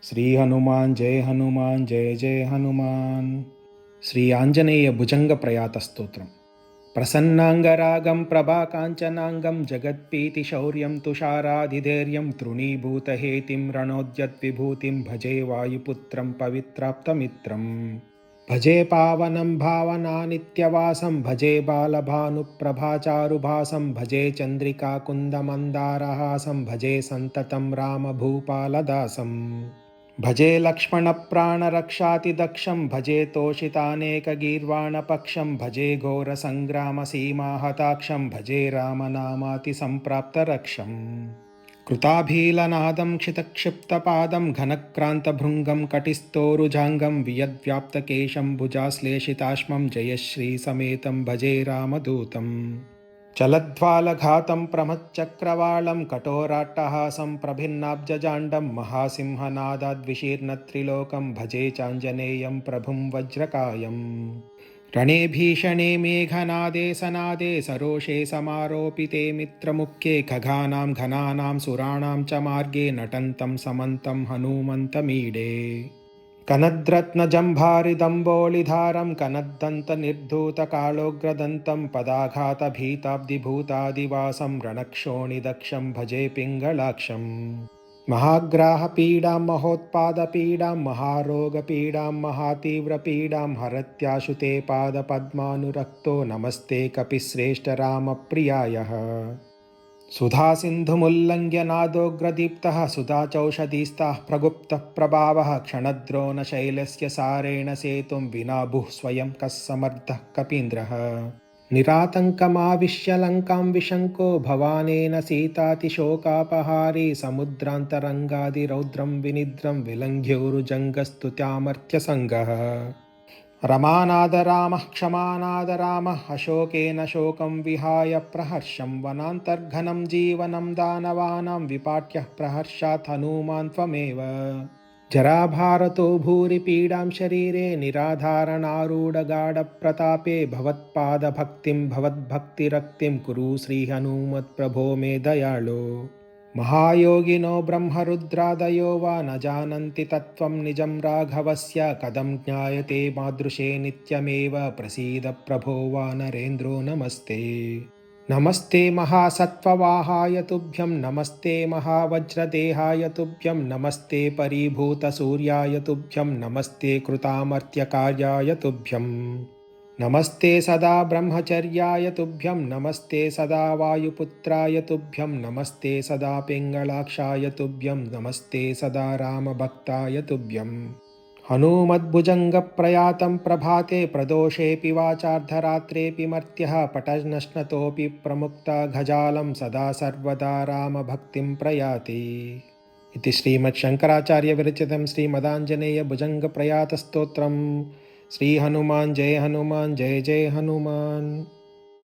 శ్రీ హనుమాన్ జయ హనుమాన్ జయ జయ హనుమాన్. శ్రీ ఆంజనేయ భుజంగ ప్రయాత స్తోత్రం. ప్రసన్నాంగరాగం ప్రభాకాంచనాంగం జగత్పీతి శౌర్యం తుషారాధిధైర్యం తృణీభూతహేతిం రణోద్యద్విభూతిం భజే వాయుపుత్రం పవిత్రాప్తమిత్రం. భజే పావనం భావనానిత్యవాసం భజే బాలభానుప్రభాచారుభాసం భజే చంద్రికాకుందమందారహాసం భజే సంతతం రామభూపాలదాసం. భజే లక్ష్మణప్రాణరక్షాతిదక్షం భజే తోషితానేకగీర్వాణపక్షం భజే ఘోరసంగ్రామసీమాహతాక్షం భజే రామనామాతిసంప్రాప్తరక్షం. कृताभीलनादं क्षितक्षिप्तपादं घनक्रान्तभृङ्गं कटिस्थोरुजाङ्गं वियद्व्याप्तकेशं भुजाश्लेषिताश्मं जयश्रीसमेतं भजे रामदूतं. चलद्वालघातं प्रमच्चक्रवालं कठोराट्टहासं प्रभिन्नाब्जजाण्डं महासिंहनादाद्विशीर्णत्रिलोकं भजे चाञ्जनेयं प्रभुं वज्रकायम्. रणे भीषणे मेघनादे सनादे सरोषे समारोपिते मित्रमुख्ये खगानां घनानां सुराणां च मार्गे नटन्तं समन्तं हनूमन्तमीडे. कनद्रत्नजम्भारिदम्बोलिधारं कनद्दन्तनिर्धूतकालोग्रदन्तं पदाघातभीताब्धिभूतादिवासं रणक्षोणिदक्षं भजे पिङ्गलाक्षम्. महाग्राहपीडां महोत्पादपीडां महारोगपीडां महातीव्रपीडां हरत्याशुते पादपद्मानुरक्तो नमस्ते कपिश्रेष्ठ रामप्रियायः. सुधासिन्धुमुल्लङ्घ्य नादोग्रदीप्तः सुधाचौषधीस्ताः प्रगुप्तः प्रभावः क्षणद्रोणशैलस्य सारेण सेतुं विना भुः स्वयं कः समर्थः कपीन्द्रः. निरातङ्कमाविश्य लङ्कां विशङ्को भवानेन सीतातिशोकापहारी समुद्रान्तरङ्गादिरौद्रं विनिद्रं विलङ्घ्योरुजङ्गस्तुत्यामर्त्यसङ्गः. रमानादरामः क्षमानादरामः अशोकेन शोकं विहाय प्रहर्षं वनान्तर्घनं जीवनं दानवानां विपाट्यः प्रहर्षात् हनूमान् त्वमेव. जराभारतो भूरिपीडां शरीरे निराधारणारूढगाढप्रतापे भवत्पादभक्तिं भवद्भक्तिरक्तिं कुरु श्रीहनुमत्प्रभो मे दयाळो. महायोगिनो ब्रह्मरुद्रादयो वा न जानन्ति तत्त्वं निजं राघवस्य कथं ज्ञायते मादृशे नित्यमेव प्रसीद प्रभो वानरेन्द्रो नमस्ते. नमस्ते महासत्त्ववाहाय तुभ्यं नमस्ते महावज्रदेहाय तुभ्यं नमस्ते परिभूतसूर्याय तुभ्यं नमस्ते कृतामर्त्यकार्याय तुभ्यं. नमस्ते सदा ब्रह्मचर्याय तुभ्यं नमस्ते सदा वायुपुत्राय तुभ्यं नमस्ते सदा पिङ्गलाक्षाय तुभ्यं नमस्ते सदा रामभक्ताय तुभ्यं. हनूमद्भुजङ्गप्रयातं प्रभाते प्रदोषेऽपि वाचार्धरात्रेऽपि मर्त्यः पटनश्नतोऽपि प्रमुक्ता गजालं सदा सर्वदा रामभक्तिं प्रयाति. इति श्रीमच्छङ्कराचार्यविरचितं श्रीमदाञ्जनेयभुजङ्गप्रयातस्तोत्रम्. श्री हनुमान जय जय हनुमान.